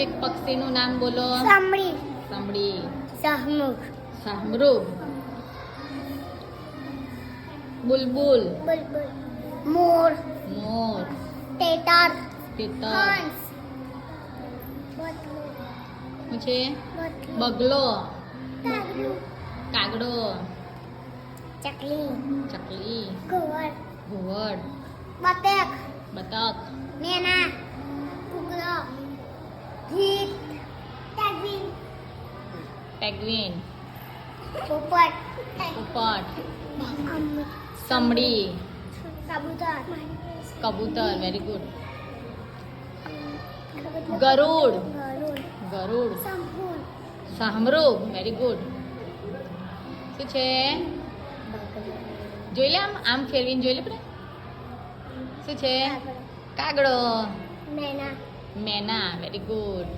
એક પક્ષીનું નામ બોલો. સાંભળી. સાંભળી. સહમુખ. સાંભળું. બુલબુલ. બુલબુલ. મોર. મોર. ટેટર. તીતર. હંસ. શું છે? બગલો. કાગડું. કાગડો. ચકલી. ચકલી. ઘુવડ. ઘુવડ. બતક. બતક. મેના. કૂકડો. ગીત. પેંગ્વિન. પેંગ્વિન. પોપટ. પોપટ. સમડી. કબૂતર. કબૂતર. Very good. ગરુડ. ગરુડ. સંપૂર્ણ. સાંભળું. Very good. શું છે? જોઈ લે, આમ આમ ફેરવીને જોઈ લે પડે. શું છે? કાગડો. મેના. મેના. Very good.